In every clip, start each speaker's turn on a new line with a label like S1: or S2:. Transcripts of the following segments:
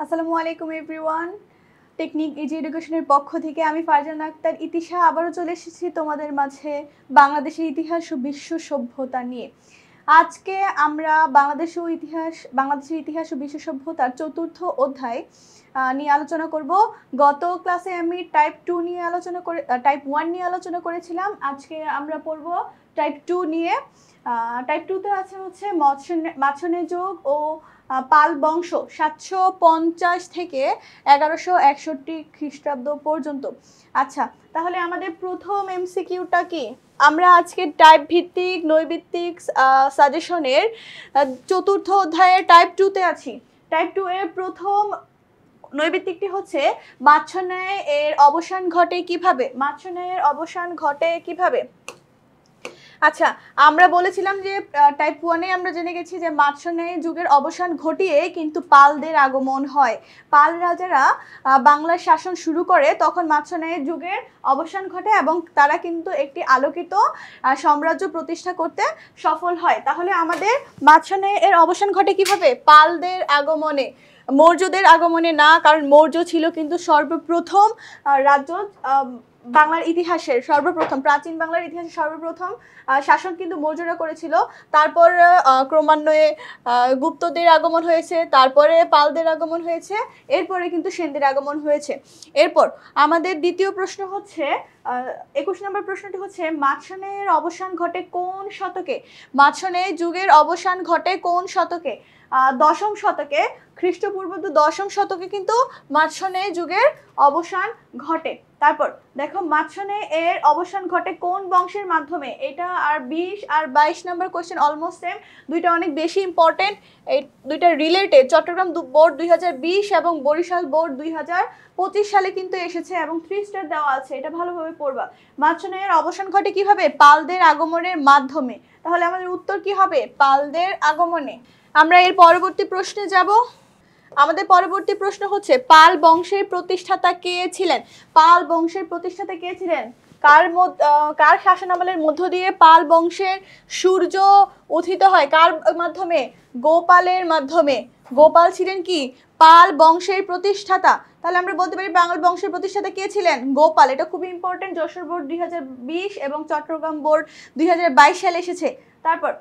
S1: আসসালামু আলাইকুম everyone. Technique easy এডুকেশনের পক্ষ থেকে আমি ফারজানা আক্তার ইতিশা আবারও চলে এসেছি তোমাদের মাঝে বাংলাদেশের ইতিহাস ও বিশ্ব সভ্যতা নিয়ে। আজকে আমরা বাংলাদেশের ইতিহাস ও বিশ্ব সভ্যতার চতুর্থ অধ্যায় নিয়ে আলোচনা করব। গত ক্লাসে আমি টাইপ 1 নিয়ে আলোচনা করেছিলাম। আজকে আমরা পড়ব টাইপ 2 নিয়ে। টাইপ 2 তে আছে হচ্ছে মাছনে যুগ ও পাল বংশ 750 থেকে 1161 খ্রিস্টাব্দ পর্যন্ত। আচ্ছা, তাহলে আমাদের প্রথম এমসিকিউটা কি? আমরা আজকে টাইপ ভিত্তিক নৈবিত্তিক সাজেশনের চতুর্থ অধ্যায়ের টাইপ 2 তে আছি। টাইপ 2 এর প্রথম নৈবিত্তিকটি হচ্ছে মাৎস্যন্যায় এর অবসান ঘটে কিভাবে? আচ্ছা, আমরা বলেছিলাম যে টাইপ 1 এ আমরা জেনে গেছি যে মাৎস্যন্যায় যুগের অবসান ঘটিয়ে কিন্তু পালদের আগমন হয়। পাল রাজারা বাংলার শাসন শুরু করে তখন মাৎস্যন্যায় যুগের অবসান ঘটে এবং তারা কিন্তু একটি আলোকিত সাম্রাজ্য প্রতিষ্ঠা করতে সফল হয়। তাহলে আমাদের মাৎস্যন্যায় এর অবসান ঘটে কিভাবে? পালদের আগমনে, মৌর্যদের আগমনে না, কারণ মৌর্য ছিল কিন্তু সর্বপ্রথম রাজ্য। বাংলার ইতিহাসের সর্বপ্রথম, প্রাচীন বাংলার ইতিহাসের সর্বপ্রথম শাসন কিন্তু মৌর্যরা করেছিল। তারপর ক্রমান্বয়ে গুপ্তদের আগমন হয়েছে, তারপরে পালদের আগমন হয়েছে, এরপরে কিন্তু সেনদের আগমন হয়েছে। এরপর আমাদের দ্বিতীয় প্রশ্ন হচ্ছে 21 নম্বর প্রশ্নটি হচ্ছে মাৎস্যন্যায়ের অবসান ঘটে কোন শতকে? মাৎস্যন্যায় যুগের অবসান ঘটে কোন শতকে? দশম শতকে, খ্রিস্টপূর্ব 10ম শতকে কিন্তু মাৎস্যন্যায় যুগের অবসান ঘটে। তারপর দেখো, মাৎস্যন্যায় এর অবসান ঘটে কোন বংশের মাধ্যমে? এটা আর 20 আর 22 নম্বর কোশ্চেন অলমোস্ট সেম, দুইটা অনেক বেশি ইম্পর্টেন্ট, এই দুইটা রিলেটেড। চট্টগ্রাম বোর্ড 2020 এবং বরিশাল বোর্ড 2025 সালে কিন্তু এসেছে এবং 3 স্টার দেওয়া আছে, এটা ভালোভাবে পড়বা। মাৎস্যন্যায়ের অবসান ঘটে কিভাবে? পালদের আগমনের মাধ্যমে। তাহলে আমাদের উত্তর কি হবে? পালদের আগমনে। আমরা এর পরবর্তী প্রশ্নে যাব। আমাদের পরবর্তী প্রশ্ন হচ্ছে পাল বংশের প্রতিষ্ঠাতা কে ছিলেন? পাল বংশের প্রতিষ্ঠাতা কে ছিলেন? কার শাসনামলের মধ্য দিয়ে পাল বংশের সূর্য উত্থিত হয়? কার মাধ্যমে? গোপালের মাধ্যমে। গোপাল ছিলেন কি পাল বংশের প্রতিষ্ঠাতা। তাহলে আমরা বলতে পারি বাংলা বংশের প্রতিষ্ঠাতা কে ছিলেন? গোপাল। এটা খুবই ইম্পর্টেন্ট, যশোর বোর্ড 2020 এবং চট্টগ্রাম বোর্ড 2022 সালে এসেছে। তারপর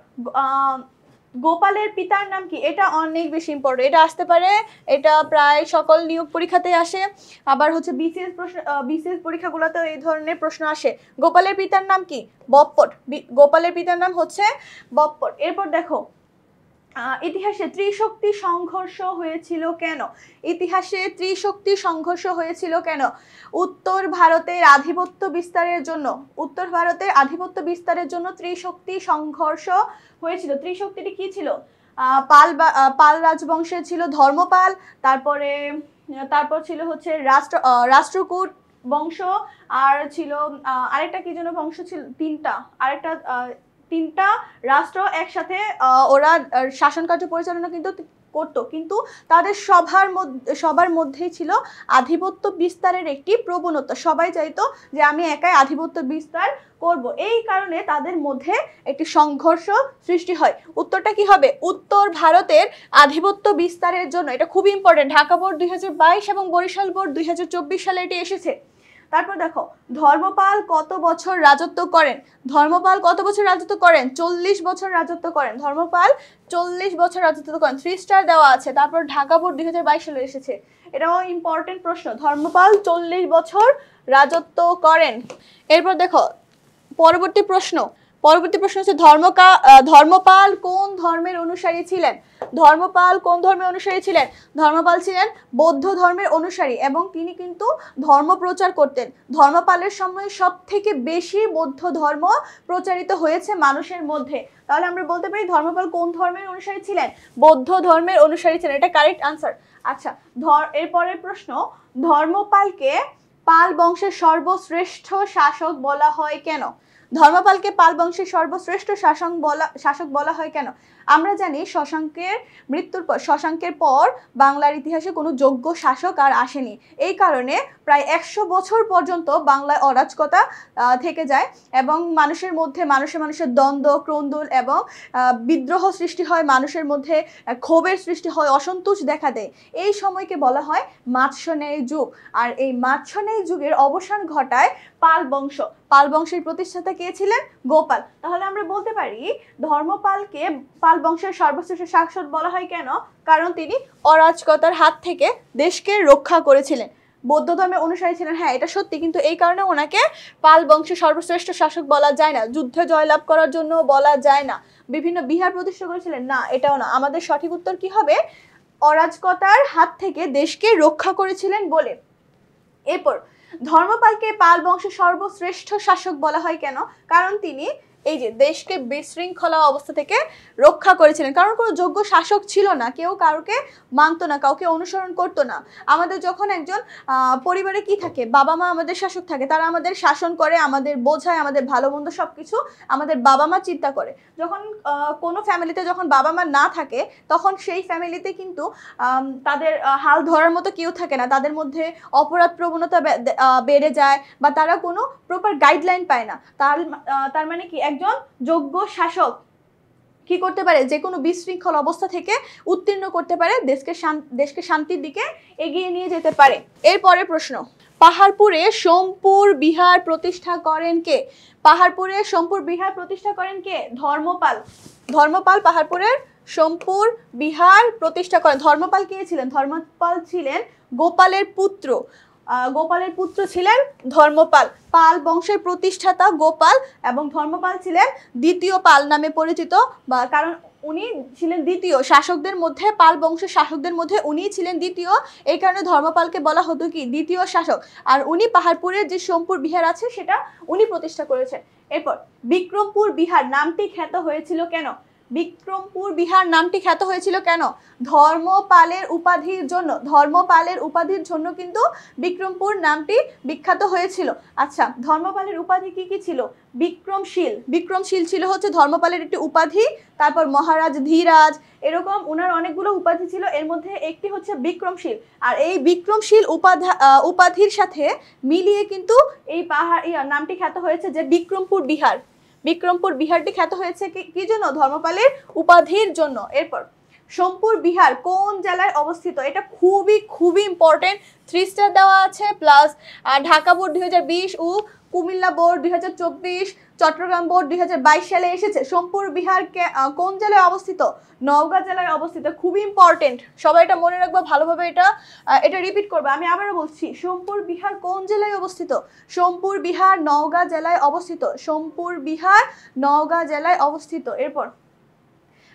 S1: গোপালের পিতার নাম কি? এটা অনেক বেশি ইম্পর্টেন্ট, এটা আসতে পারে, এটা প্রায় সকল নিয়োগ পরীক্ষাতে আসে, আবার হচ্ছে বিসিএস পরীক্ষাগুলোতেও এই ধরনের প্রশ্ন আসে। গোপালের পিতার নাম কি? বপ্পট। গোপালের পিতার নাম হচ্ছে বপ্পট। এরপর দেখো, ইতিহাসে ত্রিশক্তি সংঘর্ষ হয়েছিল কেন? ইতিহাসে ত্রিশক্তি সংঘর্ষ হয়েছিল কেন? উত্তর ভারতের আধিপত্য বিস্তারের জন্য ত্রিশক্তি সংঘর্ষ হয়েছিল। ত্রিশক্তিটি কি ছিল? পাল রাজবংশের ছিল ধর্মপাল, তারপর ছিল হচ্ছে রাষ্ট্রকূট বংশ, আর ছিল আরেকটা কি যেন বংশ ছিল, তিনটা রাষ্ট্র একসাথে ওরা শাসন কার্য পরিচালনা করতো, কিন্তু তাদের সবার মধ্যেই ছিল আধিপত্য বিস্তারের একটি প্রবণতা। সবাই চাইতো যে আমি একাই আধিপত্য বিস্তার করব, এই কারণে তাদের মধ্যে একটি সংঘর্ষ সৃষ্টি হয়। উত্তরটা কি হবে? উত্তর ভারতের আধিপত্য বিস্তারের জন্য। এটা খুব ইম্পর্টেন্ট, ঢাকা বোর্ড 2022 এবং বরিশাল বোর্ড 2024 সালে এটি এসেছে। তারপর দেখো, ধর্মপাল কত বছর রাজত্ব করেন? 40 বছর রাজত্ব করেন। ধর্মপাল 40 বছর রাজত্ব করেন, 3 স্টার দেওয়া আছে। তারপর ঢাকা বোর্ড 2022 সালে এসেছে, এটাও ইম্পর্টেন্ট প্রশ্ন। ধর্মপাল 40 বছর রাজত্ব করেন। এরপর দেখো পরবর্তী প্রশ্ন হচ্ছে ধর্মপাল কোন ধর্মের অনুসারী ছিলেন? ধর্মপাল ছিলেন বৌদ্ধ ধর্মের অনুসারী এবং তিনি কিন্তু ধর্ম প্রচার করতেন। ধর্মপালের সময় সব থেকে বেশি বৌদ্ধ ধর্ম প্রচারিত হয়েছে মানুষের মধ্যে। তাহলে আমরা বলতে পারি ধর্মপাল কোন ধর্মের অনুসারী ছিলেন? বৌদ্ধ ধর্মের অনুসারী ছিলেন, এটা কারেক্ট আনসার। আচ্ছা, এরপরের প্রশ্ন, ধর্মপালকে পাল বংশের সর্বশ্রেষ্ঠ শাসক বলা হয় কেন? ধর্মপালকে পাল বংশের সর্বশ্রেষ্ঠ শাসক বলা হয় কেন? আমরা জানি শশাঙ্কের পর বাংলার ইতিহাসে কোনো যোগ্য শাসক আর আসেনি। এই কারণে প্রায় 100 বছর পর্যন্ত বাংলায় অরাজকতা থেকে যায় এবং মানুষের মধ্যে মানুষের দ্বন্দ্ব, ক্রন্দল এবং বিদ্রোহ সৃষ্টি হয়, মানুষের মধ্যে ক্ষোভের সৃষ্টি হয়, অসন্তোষ দেখা দেয়। এই সময়কে বলা হয় মাৎস্যন্যায় যুগ। আর এই মাৎস্যন্যায় যুগের অবসান ঘটায় পাল বংশ। পাল বংশের প্রতিষ্ঠাতা কে ছিলেন? গোপাল। তাহলে আমরা বলতে পারি ধর্মপালকে পাল বংশের সর্বশ্রেষ্ঠ শাসক বলা হয় কেন? কারণ তিনি অরাজকতার হাত থেকে দেশকে রক্ষা করেছিলেন। বৌদ্ধ ধর্মের অনুসারী ছিলেন, হ্যাঁ এটা সত্যি, কিন্তু এই কারণে ওনাকে পাল বংশের সর্বশ্রেষ্ঠ শাসক বলা যায় না। যুদ্ধে জয়লাভ করার জন্য বলা যায় না। বিভিন্ন বিহার প্রতিষ্ঠা করেছিলেন, না এটাও না। আমাদের সঠিক উত্তর কি হবে? অরাজকতার হাত থেকে দেশকে রক্ষা করেছিলেন বলে। এরপর ধর্মপালকে পাল বংশের সর্বশ্রেষ্ঠ শাসক বলা হয় কেন? কারণ তিনি এই যে দেশকে বিশৃঙ্খলা অবস্থা থেকে রক্ষা করেছিলেন। কারণ কোনো যোগ্য শাসক ছিল না, কেউ কাউকে মানতো না, কাউকে অনুসরণ করতো না। আমাদের যখন একজন পরিবারে কি থাকে, বাবা মা আমাদের শাসক থাকে, তারা আমাদের শাসন করে, আমাদের বোঝায়, আমাদের ভালো মন্দ সবকিছু আমাদের বাবা মা চিন্তা করে। যখন কোনো ফ্যামিলিতে যখন বাবা মা না থাকে, তখন সেই ফ্যামিলিতে কিন্তু তাদের হাল ধরার মতো কেউ থাকে না, তাদের মধ্যে অপরাধ প্রবণতা বেড়ে যায়, বা তারা কোনো প্রপার গাইডলাইন পায় না। তার মানে কি, একজন যোগ্য শাসক কি করতে পারে? যে কোনো বিশৃঙ্খল অবস্থা থেকে উত্তীর্ণ করতে পারে, দেশকে শান্তির দিকে এগিয়ে নিয়ে যেতে পারে। এরপরের প্রশ্ন, পাহাড়পুরে সোমপুর বিহার প্রতিষ্ঠা করেন কে? পাহাড়পুরে সোমপুর বিহার প্রতিষ্ঠা করেন কে? ধর্মপাল। ধর্মপাল পাহাড়পুরের সোমপুর বিহার প্রতিষ্ঠা করেন। ধর্মপাল কে ছিলেন? ধর্মপাল ছিলেন গোপালের পুত্র। গোপালের পুত্র ছিলেন ধর্মপাল। পাল বংশের প্রতিষ্ঠাতা গোপাল এবং ধর্মপাল ছিলেন দ্বিতীয় পাল নামে পরিচিত, বা কারণ উনি ছিলেন দ্বিতীয় শাসকদের মধ্যে, পাল বংশের শাসকদের মধ্যে উনি ছিলেন দ্বিতীয়। এই কারণে ধর্মপালকে বলা হতো কি? দ্বিতীয় শাসক। আর উনি পাহাড়পুরের যে সোমপুর বিহার আছে সেটা উনি প্রতিষ্ঠা করেছেন। এরপর বিক্রমপুর বিহার নামটি খ্যাত হয়েছিল কেন? বিক্রমপুর বিহার নামটি খ্যাত হয়েছিল কেন? ধর্মপালের উপাধির জন্য। ধর্মপালের উপাধির জন্য কিন্তু বিক্রমপুর নামটি বিখ্যাত হয়েছিল। আচ্ছা, ধর্মপালের উপাধি কি কি ছিল? বিক্রমশীল। বিক্রমশীল ছিল হচ্ছে ধর্মপালের একটি উপাধি। তারপর মহারাজ ধীরাজ, এরকম ওনার অনেকগুলো উপাধি ছিল, এর মধ্যে একটি হচ্ছে বিক্রমশীল। আর এই বিক্রমশীল উপাধির সাথে মিলিয়ে কিন্তু এই নামটি খ্যাত হয়েছে যে বিক্রমপুর বিহার। বিক্রমপুর বিহারটি খ্যাত হয়েছে কি জন্য? ধর্মপালের উপাধির জন্য। এরপর সোমপুর বিহার কোন জেলায় অবস্থিত? এটা খুবই ইম্পর্টেন্ট। 3 স্টার দেওয়া আছে, প্লাস ঢাকা বোর্ড 2020 ও কুমিল্লা বোর্ড 2024, চট্টগ্রাম বোর্ড 2022 সালে এসেছে। সোমপুর বিহার কোন জেলায় অবস্থিত? নওগাঁ জেলায় অবস্থিত। খুবই ইম্পর্টেন্ট, সবাই এটা মনে রাখবা ভালোভাবে, এটা রিপিট করবে। আমি আবারও বলছি, সোমপুর বিহার কোন জেলায় অবস্থিত? সোমপুর বিহার নওগাঁ জেলায় অবস্থিত। সোমপুর বিহার নওগাঁ জেলায় অবস্থিত। এরপর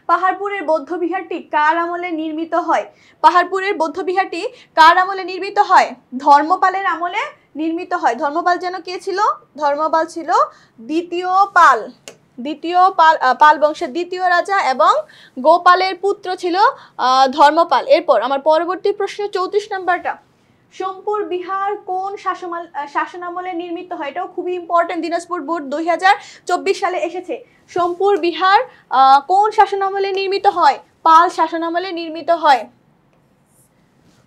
S1: পাহাড়পুরের বৌদ্ধ বিহারটি কার আমলে নির্মিত হয়? পাহাড়পুরের বৌদ্ধ বিহারটি কার আমলে নির্মিত হয়? ধর্মপালের আমলে নির্মিত হয়। ধর্মপাল যেন কে ছিল? ধর্মপাল ছিল দ্বিতীয় পাল। পাল বংশের দ্বিতীয় রাজা এবং গোপালের পুত্র ছিল ধর্মপাল। এরপর আমার পরবর্তী প্রশ্ন 34 নম্বরটা, সোমপুর বিহার কোন শাসনামলে নির্মিত হয়? এটাও খুবই ইম্পর্টেন্ট, দিনাজপুর বোর্ড 2024 সালে এসেছে। সোমপুর বিহার কোন শাসনামলে নির্মিত হয়? পাল শাসনামলে নির্মিত হয়।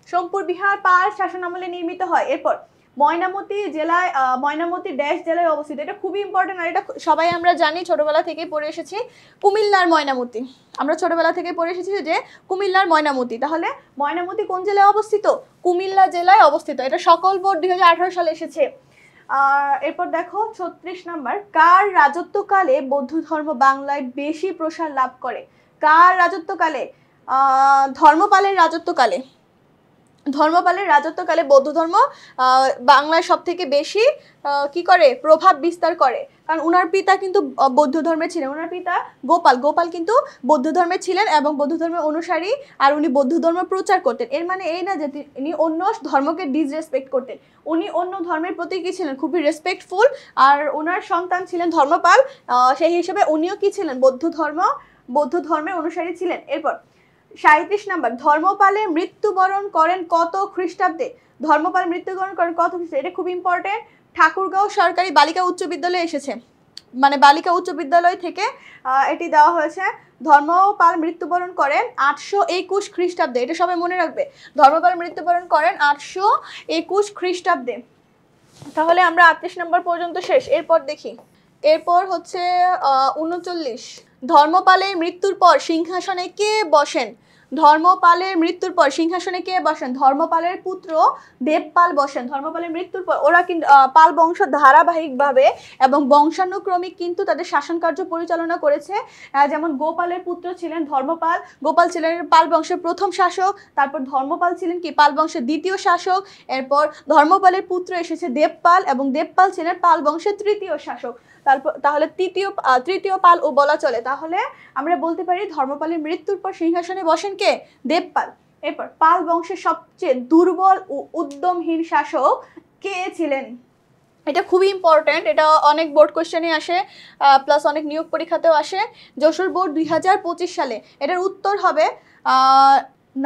S1: সোমপুর বিহার পাল শাসনামলে নির্মিত হয়। এরপর ময়নামতি ড্যাশ জেলায় অবস্থিত। এটা খুবই ইম্পর্টেন্ট, আর এটা সবাই আমরা জানি, ছোটবেলা থেকেই পড়ে এসেছি। কুমিল্লার ময়নামতি। আমরা ছোটবেলা থেকে পড়ে এসেছি যে কুমিল্লার ময়নামতি। তাহলে ময়নামতি কোন জেলায় অবস্থিত? কুমিল্লা জেলায় অবস্থিত। এটা সকল বোর্ড 2018 সালে এসেছে। এরপর দেখো 36 নম্বর, কার রাজত্বকালে বৌদ্ধ ধর্ম বাংলায় বেশি প্রসার লাভ করে? কার রাজত্বকালে? ধর্মপালের রাজত্বকালে। ধর্মপালের রাজত্বকালে বৌদ্ধ ধর্ম বাংলায় সব থেকে বেশি কি করে? প্রভাব বিস্তার করে। কারণ উনার পিতা কিন্তু বৌদ্ধ ধর্মের ছিলেন। উনার পিতা গোপাল কিন্তু বৌদ্ধ ধর্মের ছিলেন এবং বৌদ্ধ ধর্মের অনুসারী, আর উনি বৌদ্ধ ধর্ম প্রচার করতেন। এর মানে এই না যে তিনি অন্য ধর্মকে ডিসরেসপেক্ট করতেন। উনি অন্য ধর্মের প্রতি কি ছিলেন? খুবই রেসপেক্টফুল। আর ওনার সন্তান ছিলেন ধর্মপাল, সেই হিসেবে উনিও কি ছিলেন? বৌদ্ধ ধর্মের অনুসারী ছিলেন। এরপর 37 নম্বর, ধর্মপালের মৃত্যুবরণ করেন কত খ্রিস্টাব্দে? ধর্মপাল মৃত্যুবরণ করেন কত খ্রিস্টাব্দে? এটা খুব ইম্পর্টেন্ট। ঠাকুরগাঁও সরকারি বালিকা উচ্চ বিদ্যালয়ে এসেছে। মানে বালিকা উচ্চ বিদ্যালয় থেকে এটি দেওয়া হয়েছে। ধর্মপাল মৃত্যুবরণ করেন 821 খ্রিস্টাব্দে, এটা সবাই মনে রাখবে। ধর্মপাল মৃত্যুবরণ করেন 821 খ্রিস্টাব্দে। তাহলে আমরা 38 নম্বর পর্যন্ত শেষ। এরপর দেখি, এরপর হচ্ছে 39। ধর্মপালের মৃত্যুর পর সিংহাসনে কে বসেন? ধর্মপালের মৃত্যুর পর সিংহাসনে কে বসেন? ধর্মপালের পুত্র দেবপাল বসেন। ধর্মপালের মৃত্যুর পর ওরা কিন্তু পাল বংশ ধারাবাহিকভাবে এবং বংশানুক্রমিক কিন্তু তাদের শাসন কার্য পরিচালনা করেছে। যেমন গোপালের পুত্র ছিলেন ধর্মপাল, গোপাল ছিলেন পাল বংশের প্রথম শাসক, তারপর ধর্মপাল ছিলেন কি পাল বংশের দ্বিতীয় শাসক, এরপর ধর্মপালের পুত্র এসেছে দেবপাল এবং দেবপাল ছিলেন পাল বংশের তৃতীয় শাসক। তারপর তাহলে তৃতীয় পাল ও বলা চলে। তাহলে আমরা বলতে পারি ধর্মপালের মৃত্যুর পর সিংহাসনে বসেন কে? দেবপাল। এরপর পাল বংশের সবচেয়ে দুর্বল ও উদ্যমহীন শাসক কে ছিলেন? এটা খুবই ইম্পর্টেন্ট, এটা অনেক বোর্ড কোশ্চেনে আসে, প্লাস অনেক নিয়োগ পরীক্ষাতেও আসে। যশোর বোর্ড 2025 সালে। এটার উত্তর হবে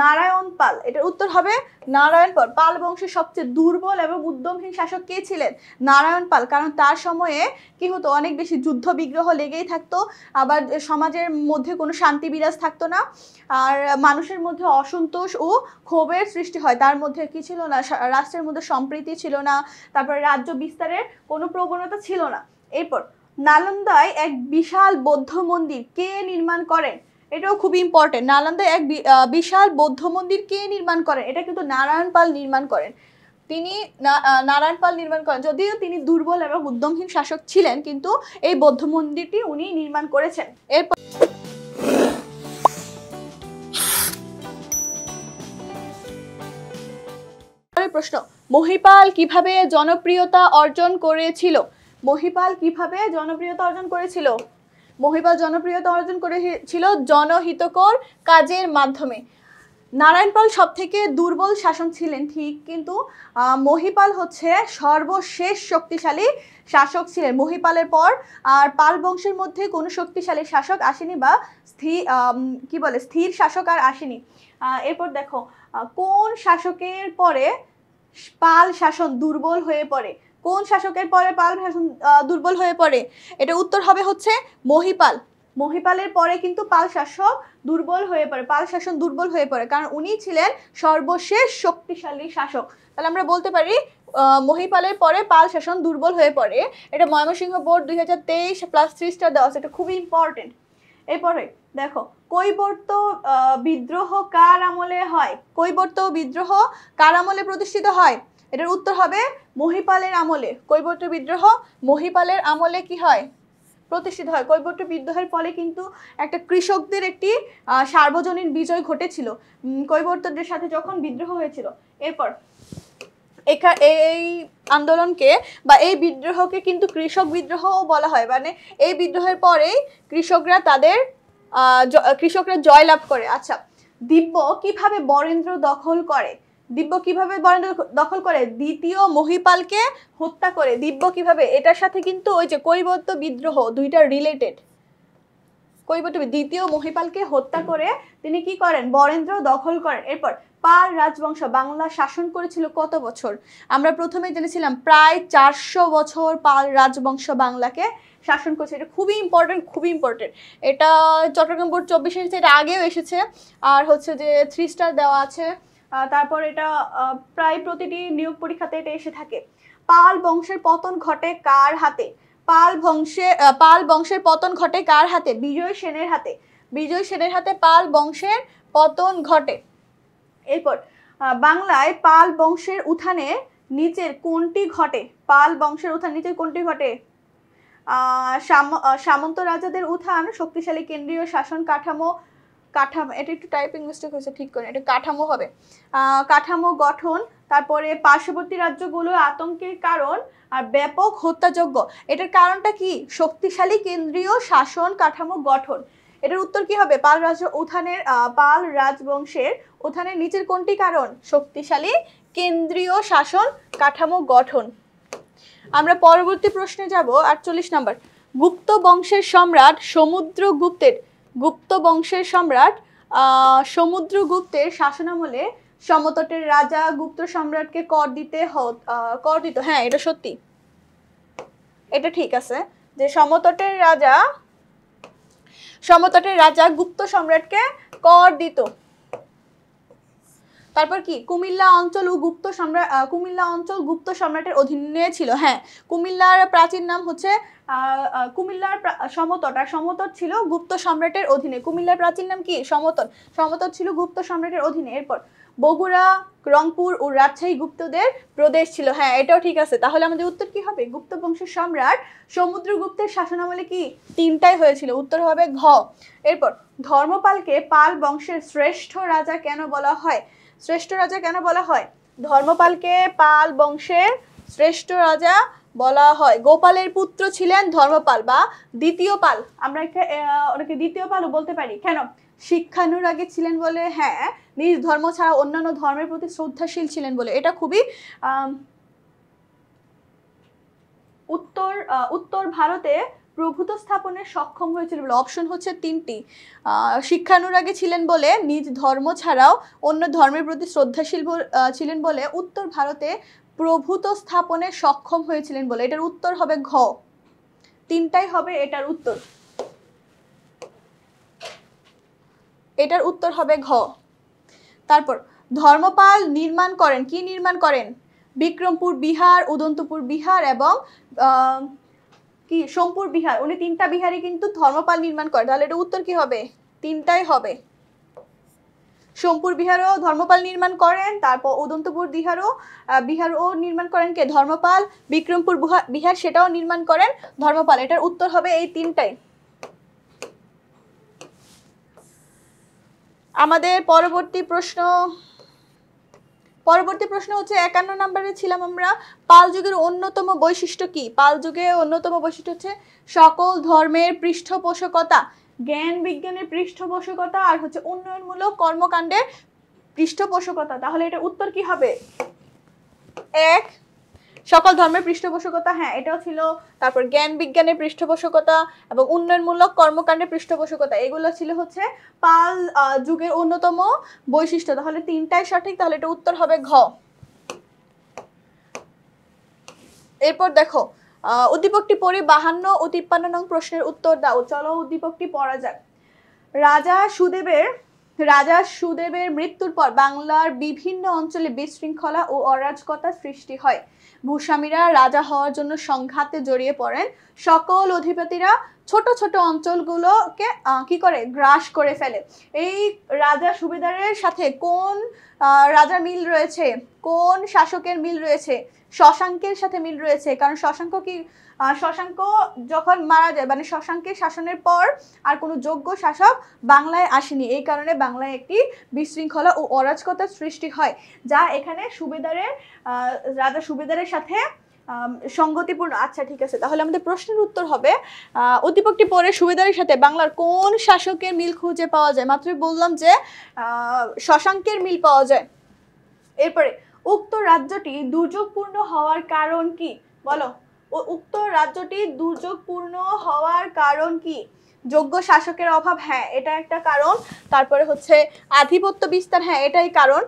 S1: নারায়ণ পাল। এটার উত্তর হবে নারায়ণ পাল। পাল বংশের সবচেয়ে দুর্বল এবং উদ্যমহীন শাসক কে ছিলেন? নারায়ণ পাল। কারণ তার সময়ে কি হতো, অনেক বেশি যুদ্ধ বিগ্রহ লেগেই থাকতো, আবার সমাজের মধ্যে কোনো শান্তি বিরাজ থাকতো না, আর মানুষের মধ্যে অসন্তোষ ও ক্ষোভের সৃষ্টি হয়। তার মধ্যে কি ছিল না, রাষ্ট্রের মধ্যে সম্প্রীতি ছিল না, তারপরে রাজ্য বিস্তারের কোনো প্রবণতা ছিল না। এরপর নালন্দায় এক বিশাল বৌদ্ধ মন্দির কে নির্মাণ করেন? এটাও খুবই ইম্পর্টেন্ট। নালন্দায় এক বিশাল বৌদ্ধ মন্দির কে নির্মাণ করেন? এটা কিন্তু নারায়ণ পাল নির্মাণ করেন। তিনি নারায়ণ পাল নির্মাণ করেন। যদিও তিনি দুর্বল এবং উদ্যমহীন শাসক ছিলেন, কিন্তু এই বৌদ্ধ মন্দিরটি উনি নির্মাণ করেছেন। এরপর প্রশ্ন, মহিপাল কিভাবে জনপ্রিয়তা অর্জন করেছিল? মহিপাল কিভাবে জনপ্রিয়তা অর্জন করেছিল? মহিপাল জনপ্রিয়তা অর্জন করেছিল জনহিতকর কাজের মাধ্যমে। নারায়ণপাল সব থেকে দুর্বল শাসক ছিলেন ঠিক, কিন্তু মহিপাল হচ্ছে সর্বশেষ শক্তিশালী শাসক ছিলেন। মহিপালের পর আর পাল বংশের মধ্যে কোনো শক্তিশালী শাসক আসেনি, বা স্থির শাসক আর আসেনি। এরপর দেখো, কোন শাসকের পরে পাল শাসন দুর্বল হয়ে পড়ে? কোন শাসকের পরে পাল শাসন দুর্বল হয়ে পড়ে? এটা উত্তর হবে হচ্ছে মহিপাল। মহিপালের পরে কিন্তু পাল শাসক দুর্বল হয়ে পড়ে, পাল শাসন দুর্বল হয়ে পড়ে, কারণ উনি ছিলেন সর্বশেষ শক্তিশালী শাসক। তাহলে আমরা বলতে পারি মহিপালের পরে পাল শাসন দুর্বল হয়ে পড়ে। এটা ময়মনসিংহ বোর্ড 2023 +3 স্টার দেওয়া আছে, এটা খুবই ইম্পর্টেন্ট। এরপরে দেখো, কৈবর্ত বিদ্রোহ কার আমলে হয়? কৈবর্ত বিদ্রোহ কার আমলে প্রতিষ্ঠিত হয়? এটার উত্তর হবে মহিপালের আমলে। কৈবর্ত বিদ্রোহ মহিপালের আমলে কি হয়? প্রতিষ্ঠিত হয়। কৈবর্ত বিদ্রোহের ফলে কিন্তু একটা কৃষকদের একটি সার্বজনীন বিজয় ঘটেছিল কৈবর্তদের সাথে যখন বিদ্রোহ হয়েছিল। এরপর এই আন্দোলনকে বা এই বিদ্রোহকে কিন্তু কৃষক বিদ্রোহও বলা হয়। মানে এই বিদ্রোহের পরেই কৃষকরা জয়লাভ করে। আচ্ছা, দিব্য কিভাবে বরেন্দ্র দখল করে? দিব্য কিভাবে বরেন্দ্র দখল করে? দ্বিতীয় মহিপালকে হত্যা করে। দিব্য কিভাবে, এটার সাথে কিন্তু ওই যে কৈবর্ত বিদ্রোহ দুইটা রিলেটেড। দ্বিতীয় মহিপালকে হত্যা করে তিনি কি করেন? বরেন্দ্র দখল করেন। এরপর পাল রাজবংশ বাংলা শাসন করেছিল কত বছর? আমরা প্রথমে জেনেছিলাম প্রায় 400 বছর পাল রাজবংশ বাংলাকে শাসন করেছে। এটা খুবই ইম্পর্টেন্ট। এটা চট্টগ্রাম বোর্ড 24 এসেছে, এটা আগেও এসেছে, আর হচ্ছে যে 3 স্টার দেওয়া আছে। তারপর এটা প্রায় প্রতিটি নিয়োগ পরীক্ষাতে এটা এসে থাকে। পাল বংশের পতন ঘটে কার হাতে? পাল বংশের পতন ঘটে কার হাতে? বিজয় সেনের হাতে। বিজয় সেনের হাতে পাল বংশের পতন ঘটে। এরপর বাংলায় পাল বংশের উত্থানে নিচের কোনটি ঘটে? পাল বংশের উত্থান নিচের কোনটি ঘটে? সামন্ত রাজাদের উত্থান, শক্তিশালী কেন্দ্রীয় শাসন কাঠামো, এটা একটু টাইপিং মিস্টেক হয়েছে, ঠিক করে, এটা কাঠামো হবে। কাঠামো গঠন, তারপরে পার্শ্ববর্তী রাজ্যগুলোর আতঙ্কের কারণ, আর ব্যাপক হত্যাযজ্ঞ। এটার কারণটা কি? শক্তিশালী কেন্দ্রীয় শাসন কাঠামো গঠন। এটার উত্তর কি হবে? পাল রাজবংশের উত্থানের নিচের কোনটি কারণ? শক্তিশালী কেন্দ্রীয় শাসন কাঠামো গঠন। আমরা পরবর্তী প্রশ্নে যাব, 48 নম্বর। গুপ্ত বংশের সম্রাট সমুদ্রগুপ্তের শাসনামলে সমতটের রাজা গুপ্ত সম্রাটকে কর দিত। হ্যাঁ, এটা সত্যি, এটা ঠিক আছে। যে সমতটের রাজা গুপ্ত সম্রাটকে কর দিত। তারপর কি কুমিল্লা অঞ্চল গুপ্ত সম্রাটের অধীনে ছিল। হ্যাঁ, কুমিল্লার প্রাচীন নাম হচ্ছে কুমিল্লার সমতট, আর সমতট ছিল গুপ্ত সম্রাটের অধীনে। কুমিল্লার প্রাচীন নাম কি? সমতট। সমতট ছিল গুপ্ত সম্রাটের অধীনে। এরপর বগুড়া, রংপুর ও রাজশাহী গুপ্তদের প্রদেশ ছিল। হ্যাঁ, এটাও ঠিক আছে। তাহলে আমাদের উত্তর কি হবে? গুপ্ত বংশের সম্রাট সমুদ্রগুপ্তের শাসনামলে কি তিনটাই হয়েছিল, উত্তর হবে ঘ। এরপর ধর্মপালকে পাল বংশের শ্রেষ্ঠ রাজা কেন বলা হয়? শ্রেষ্ঠ রাজা কেন বলা হয়? ধর্মপালকে পাল বংশের শ্রেষ্ঠ রাজা বলা হয়। গোপালের পুত্র ছিলেন ধর্মপাল বা দ্বিতীয় পাল। আমরা ওনাকে দ্বিতীয় পালও বলতে পারি। কেন? শিক্ষানুরাগী ছিলেন বলে, হ্যাঁ, নিজ ধর্ম ছাড়া অন্যান্য ধর্মের প্রতি শ্রদ্ধাশীল ছিলেন বলে। এটা খুবই উত্তর ভারতে প্রভুত্ব স্থাপনে সক্ষম হয়েছিল বলে। অপশন হচ্ছে তিনটি। শিক্ষানুরাগী ছিলেন বলে, নিজ ধর্ম ছাড়াও অন্য ধর্মের প্রতি শ্রদ্ধাশীল ছিলেন বলে, উত্তর ভারতে প্রভুত্ব স্থাপনে সক্ষম হয়েছিলেন বলে। এটার উত্তর হবে ঘ। তিনটাই হবে এটার উত্তর। এটার উত্তর হবে ঘ। তারপর ধর্মপাল নির্মাণ করেন, কি নির্মাণ করেন? বিক্রমপুর বিহার, উদন্তপুর বিহার এবং কি সোমপুর বিহার। উনি তিনটা বিহারই কিন্তু ধর্মপাল নির্মাণ করেন। তাহলে এটা উত্তর কি হবে? তিনটাই হবে। সোমপুর বিহারও ধর্মপাল নির্মাণ করেন, তারপর উদন্তপুর বিহারও নির্মাণ করেন কে? ধর্মপাল। বিক্রমপুর বিহার সেটাও নির্মাণ করেন ধর্মপাল। এটার উত্তর হবে এই তিনটাই। আমাদের পরবর্তী প্রশ্ন হচ্ছে 51 নম্বরে ছিলাম আমরা। পাল যুগের অন্যতম বৈশিষ্ট্য কি? পাল যুগের অন্যতম বৈশিষ্ট্য হচ্ছে সকল ধর্মের পৃষ্ঠপোষকতা, জ্ঞান বিজ্ঞানের পৃষ্ঠপোষকতা, আর হচ্ছে উন্নয়নমূলক কর্মকাণ্ডের পৃষ্ঠপোষকতা। তাহলে এটা উত্তর কি হবে? এক, সকল ধর্মের পৃষ্ঠপোষকতা, হ্যাঁ এটাও ছিল। তারপর জ্ঞান বিজ্ঞানের পৃষ্ঠপোষকতা এবং উন্নয়নমূলক কর্মকাণ্ডের পৃষ্ঠপোষকতা, এগুলো ছিল হচ্ছে পাল যুগের অন্যতম বৈশিষ্ট্য। তাহলে তিনটাই সঠিক। তাহলে এটা উত্তর হবে ঘ। এরপর দেখো, উদ্দীপকটি পড়ে 52 ও 53 নং প্রশ্নের উত্তর দাও। চলো উদ্দীপকটি পড়া যাক। রাজা সুদেবের মৃত্যুর পর বাংলার বিভিন্ন অঞ্চলে বিশৃঙ্খলা ও অরাজকতা সৃষ্টি হয়। ভূস্বামীরা রাজা হওয়ার জন্য সংঘাতে জড়িয়ে পড়েন। সকল অধিপতিরা ছোট ছোট অঞ্চলগুলোকে কি করে? গ্রাস করে ফেলে। এই রাজা সুবেদারের সাথে কোন রাজার মিল রয়েছে? কোন শাসকের মিল রয়েছে? শশাঙ্কের সাথে মিল রয়েছে। কারণ শশাঙ্ক যখন মারা যায়, মানে শশাঙ্কের শাসনের পর আর কোনো যোগ্য শাসক বাংলায় আসেনি। এই কারণে বাংলায় একটি বিশৃঙ্খলা ও অরাজকতার সৃষ্টি হয়, যা এখানে রাজা সুবেদারের সাথে সঙ্গতিপূর্ণ। আচ্ছা ঠিক আছে, তাহলে আমাদের প্রশ্নের উত্তর হবে উদ্দীপকটি পড়ে সুবেদারের সাথে বাংলার কোন শাসকের মিল খুঁজে পাওয়া যায়? মাত্রই বললাম যে শশাঙ্কের মিল পাওয়া যায়। এরপরে উক্ত রাজ্যটি দুর্যোগপূর্ণ হওয়ার কারণ কি? বলো, উক্ত রাজ্যটি দুর্যোগপূর্ণ হওয়ার কারণ কি? যোগ্য শাসকের অভাব, হ্যাঁ এটা একটা কারণ। তারপরে হচ্ছে আধিপত্য বিস্তার, হ্যাঁ এটাই কারণ,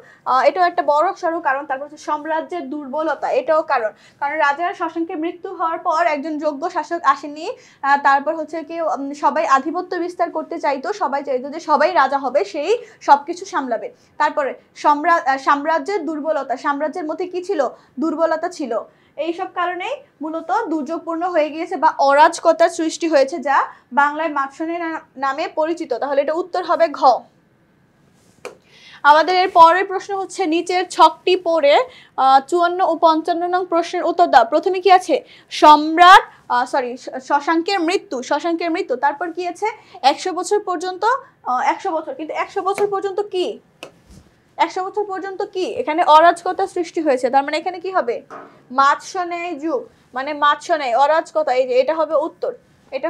S1: এটাও একটা বড় সড়ো কারণ। তারপর হচ্ছে সাম্রাজ্যের দুর্বলতা, এটাও কারণ। কারণ রাজার শশাঙ্কের মৃত্যু হওয়ার পর একজন যোগ্য শাসক আসেনি। তারপর হচ্ছে কি সবাই আধিপত্য বিস্তার করতে চাইতো, সবাই চাইতো যে সবাই রাজা হবে, সেই সবকিছু সামলাবে। তারপরে সাম্রাজ্যের দুর্বলতা, সাম্রাজ্যের মধ্যে কি ছিল? দুর্বলতা ছিল। এইসব কারণেই মূলত দুর্যোগপূর্ণ হয়ে গিয়েছে বা অরাজকতার সৃষ্টি হয়েছে, যা বাংলায় মাৎসনের নামে পরিচিত। তাহলে এটা উত্তর হবে ঘ। আমাদের এর পরের প্রশ্ন হচ্ছে নিচের ছকটি পড়ে 54 ও 55 নং প্রশ্নের উত্তর দাও। প্রথমে কি আছে? শশাঙ্কের মৃত্যু। তারপর কি আছে? 100 বছর পর্যন্ত, 100 বছর, কিন্তু 100 বছর পর্যন্ত কি? 100 বছর পর্যন্ত কি? এখানে অরাজকতা সৃষ্টি হয়েছে। তার মানে এখানে কি হবে? মাৎসন্যায় যুগ, মানে মাৎসন্যায় অরাজকতা। এই যে এটা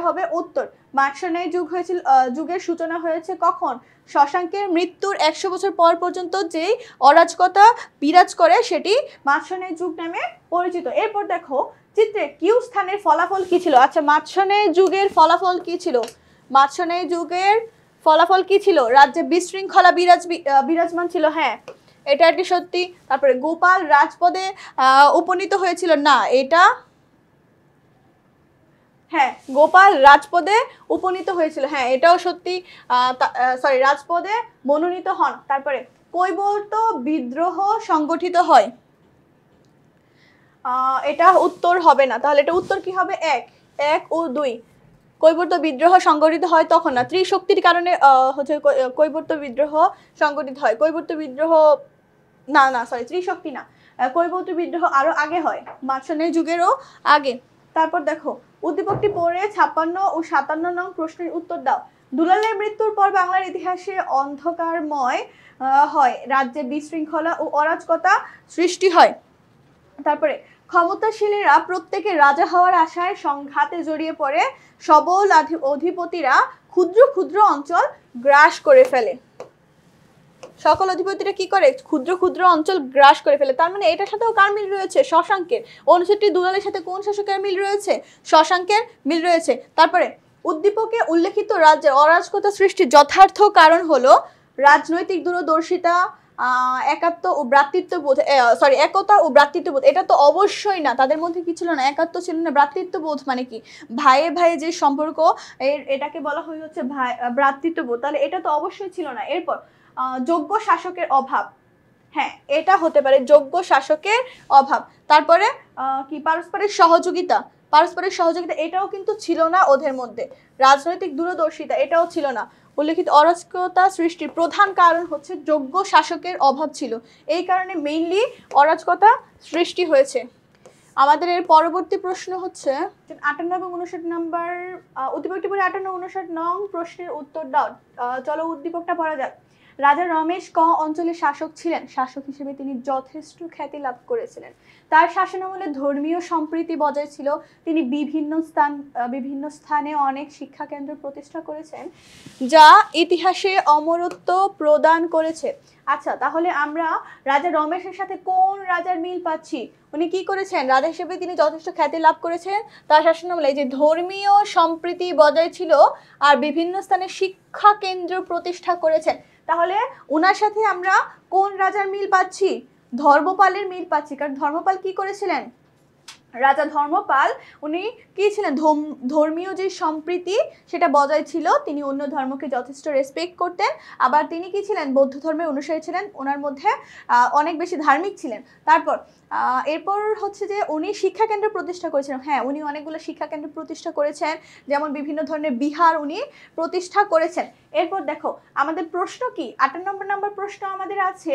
S1: হবে উত্তর। মাৎসন্যায় যুগ হয়েছিল, যুগের সূচনা হয়েছে কখন? শশাঙ্কের মৃত্যুর 100 বছর পর পর্যন্ত যেই অরাজকতা বিরাজ করে সেটি মাৎসন্যায় যুগ নামে পরিচিত। এরপর দেখো চিত্রে কিউ স্থানের ফলাফল কি ছিল? আচ্ছা, মাৎসন্যায় যুগের ফলাফল কি ছিল? মাৎসন্যায় যুগের ফলাফল কি ছিল? রাজ্যে বিশৃঙ্খলা বিরাজমান ছিল, হ্যাঁ এটা একটি সত্যি। তারপরে গোপাল রাজপদে উপনীত হয়েছিল, না এটা হ্যাঁ, গোপাল রাজপদে উপনীত হয়েছিল, হ্যাঁ এটাও সত্যি। সরি, রাজপদে মনোনীত হন। তারপরে কৈবর্ত বিদ্রোহ সংগঠিত হয়, এটা উত্তর হবে না, তাহলে এটা উত্তর কি হবে? এক, 1 ও 2। কৈবর্ত বিদ্রোহ সংগঠিত হয় তখন না, ত্রিশক্তির কারণে হচ্ছে কৈবর্ত বিদ্রোহ সংগঠিত হয়। কৈবর্ত বিদ্রোহ না না সরি, ত্রিশক্তি না, কৈবর্ত বিদ্রোহ আরো আগে হয়, মার্শানের যুগেরও আগে। তারপর দেখো, উদ্দীপকটি পড়ে 56 ও 57 নং প্রশ্নের উত্তর দাও। দুলালের মৃত্যুর পর বাংলার ইতিহাসে অন্ধকারময় হয়, রাজ্যে বিশৃঙ্খলা ও অরাজকতা সৃষ্টি হয়। তারপরে ক্ষমতাশীলেরা প্রত্যেকে রাজা হওয়ার আশায় সংঘাতে জড়িয়ে পড়ে, সবল অধিপতিরা ক্ষুদ্র ক্ষুদ্র অঞ্চল গ্রাস করে ফেলে। সকল অধিপতিরা কি করে? ক্ষুদ্র ক্ষুদ্র অঞ্চল গ্রাস করে ফেলে। তার মানে এটার সাথেও কার মিল রয়েছে? শশাঙ্কের। অনুচ্ছেদটি দুলালের সাথে কোন শাসকের মিল রয়েছে? শশাঙ্কের মিল রয়েছে। তারপরে উদ্দীপকে উল্লেখিত রাজ্যের অরাজকতা সৃষ্টির যথার্থ কারণ হলো রাজনৈতিক দূরদর্শিতা, একাত্ম ও ভ্রাতৃত্ববোধ, সরি একতা ও ভ্রাতৃত্ববোধ। এটা তো অবশ্যই না, তাদের মধ্যে কি ছিল না? একাত্ম ছিল না। ভ্রাতৃত্ববোধ মানে কি? ভাইয়ে ভাইয়ে যে সম্পর্ক, এটাকে বলা হয় হচ্ছে ভাই ভ্রাতৃত্ববোধ, তাহলে এটা তো অবশ্যই ছিল না। এরপর যোগ্য শাসকের অভাব, হ্যাঁ এটা হতে পারে, যোগ্য শাসকের অভাব। তারপরে কি? পারস্পরিক সহযোগিতা, পারস্পরিক সহযোগিতা এটাও কিন্তু ছিল না ওদের মধ্যে। রাজনৈতিক দূরদর্শিতা এটাও ছিল না। উল্লেখিত অরাজকতা সৃষ্টির প্রধান কারণ হচ্ছে যোগ্য শাসকের অভাব ছিল, এই কারণে মেইনলি অরাজকতা সৃষ্টি হয়েছে। আমাদের এর পরবর্তী প্রশ্ন হচ্ছে 58 এবং 59 নাম্বার, উদ্দীপকটি পড়ে 58 59 নং প্রশ্নের উত্তর দাও। চলো উদ্দীপকটা পড়া যাক। রাজা রমেশ ক অঞ্চলের শাসক ছিলেন? শাসক হিসেবে তিনি যথেষ্ট খ্যাতি লাভ করেছিলেন। তার শাসনামলে ধর্মীয় সম্প্রীতি বজায় ছিল। তিনি বিভিন্ন স্থানে অনেক শিক্ষা কেন্দ্র প্রতিষ্ঠা করেছেন, যা ইতিহাসে অমরত্ব প্রদান করেছে। আচ্ছা, তাহলে আমরা রাজা রমেশের সাথে কোন রাজার মিল পাচ্ছি? উনি কি করেছেন? রাজা হিসেবে তিনি যথেষ্ট খ্যাতি লাভ করেছেন, তার শাসনামলে যে ধর্মীয় সম্প্রীতি বজায় ছিল আর বিভিন্ন স্থানে শিক্ষা কেন্দ্র প্রতিষ্ঠা করেছেন। তাহলে উনার সাথে আমরা কোন রাজার মিল পাচ্ছি? ধর্মপালের মিল পাচ্ছি। কারণ ধর্মপাল কি করেছিলেন? রাজা ধর্মপাল উনি কি ছিলেন? ধর্মীয় যে সম্প্রীতি সেটা বজায় ছিল, তিনি অন্য ধর্মকে যথেষ্ট রেসপেক্ট করতেন। আবার তিনি কি ছিলেন? বৌদ্ধ ধর্মের অনুসারী ছিলেন, ওনার মধ্যে অনেক বেশি ধার্মিক ছিলেন। তারপর এরপর হচ্ছে যে উনি শিক্ষা কেন্দ্র প্রতিষ্ঠা করেছিলেন। হ্যাঁ, উনি অনেকগুলো শিক্ষা কেন্দ্র প্রতিষ্ঠা করেছেন, যেমন বিভিন্ন ধরনের বিহার উনি প্রতিষ্ঠা করেছেন। এরপর দেখো আমাদের প্রশ্ন কি, 58 নম্বর প্রশ্ন আমাদের আছে,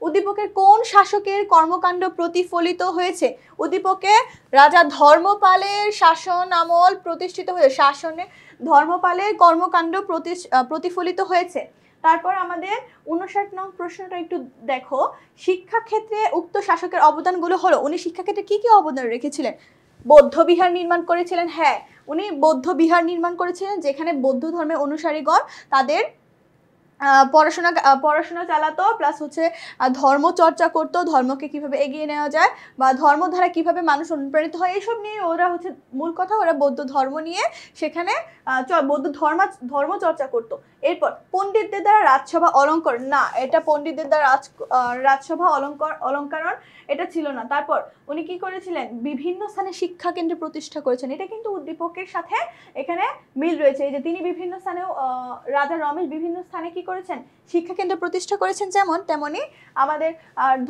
S1: উদ্দীপকের কোন শাসকের কর্মকাণ্ড প্রতিফলিত হয়েছে? উদ্দীপকে রাজা ধর্মপালের শাসন আমল প্রতিষ্ঠিত হয়েছে, শাসনে ধর্মপালের কর্মকাণ্ড প্রতিফলিত হয়েছে। তারপর আমাদের 59 নং প্রশ্নটা একটু দেখো। শিক্ষাক্ষেত্রে উক্ত শাসকের অবদানগুলো হলো, উনি শিক্ষাক্ষেত্রে কি কি অবদান রেখেছিলেন? বৌদ্ধ বিহার নির্মাণ করেছিলেন, হ্যাঁ উনি বৌদ্ধ বিহার নির্মাণ করেছিলেন, যেখানে বৌদ্ধ ধর্মের অনুসারীগণ তাদের পড়াশোনা চালাতো, প্লাস হচ্ছে ধর্ম চর্চা করতো, ধর্মকে কিভাবে এগিয়ে নেওয়া যায় বা ধর্ম দ্বারা কিভাবে মানুষ অনুপ্রাণিত হয়, এইসব নিয়ে ওরা হচ্ছে মূল কথা, ওরা বৌদ্ধ ধর্ম নিয়ে সেখানে বৌদ্ধ ধর্ম চর্চা করতো। এরপর পণ্ডিতদের দ্বারা রাজসভা অলঙ্কর, না এটা পণ্ডিতদের দ্বারা রাজসভা অলঙ্করণ এটা ছিল না। তারপর উনি কি করেছিলেন? বিভিন্ন স্থানে শিক্ষা কেন্দ্র প্রতিষ্ঠা করেছেন। এটা কিন্তু উদ্দীপকের সাথে এখানে মিল রয়েছে, এই যে তিনি বিভিন্ন স্থানেও, রাজা রমেশ বিভিন্ন স্থানে কি করেছেন? শিক্ষা কেন্দ্র প্রতিষ্ঠা করেছেন, যেমন তেমনি আমাদের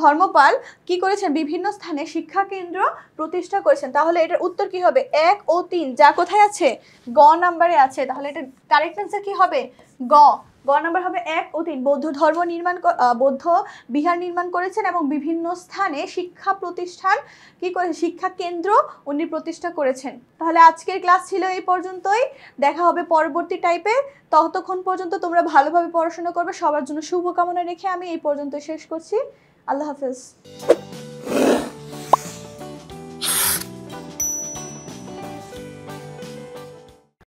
S1: ধর্মপাল কি করেছেন? বিভিন্ন স্থানে শিক্ষা কেন্দ্র প্রতিষ্ঠা করেছেন। তাহলে এটার উত্তর কি হবে? 1 ও 3, যা কোথায় আছে? গ নাম্বারে আছে। তাহলে এটা কারেক্ট অ্যান্সার কি হবে? গ নাম্বার হবে 1 ও 3। বৌদ্ধ বিহার নির্মাণ করেছেন এবং বিভিন্ন স্থানে শিক্ষা প্রতিষ্ঠান কি করেছেন? শিক্ষা কেন্দ্র উনি প্রতিষ্ঠা করেছেন। তাহলে আজকের ক্লাস ছিল এই পর্যন্তই, দেখা হবে পরবর্তী টাইপে। ততক্ষণ পর্যন্ত তোমরা ভালোভাবে পড়াশোনা করবে, সবার জন্য শুভকামনা রেখে আমি এই পর্যন্ত শেষ করছি। আল্লাহ হাফেজ।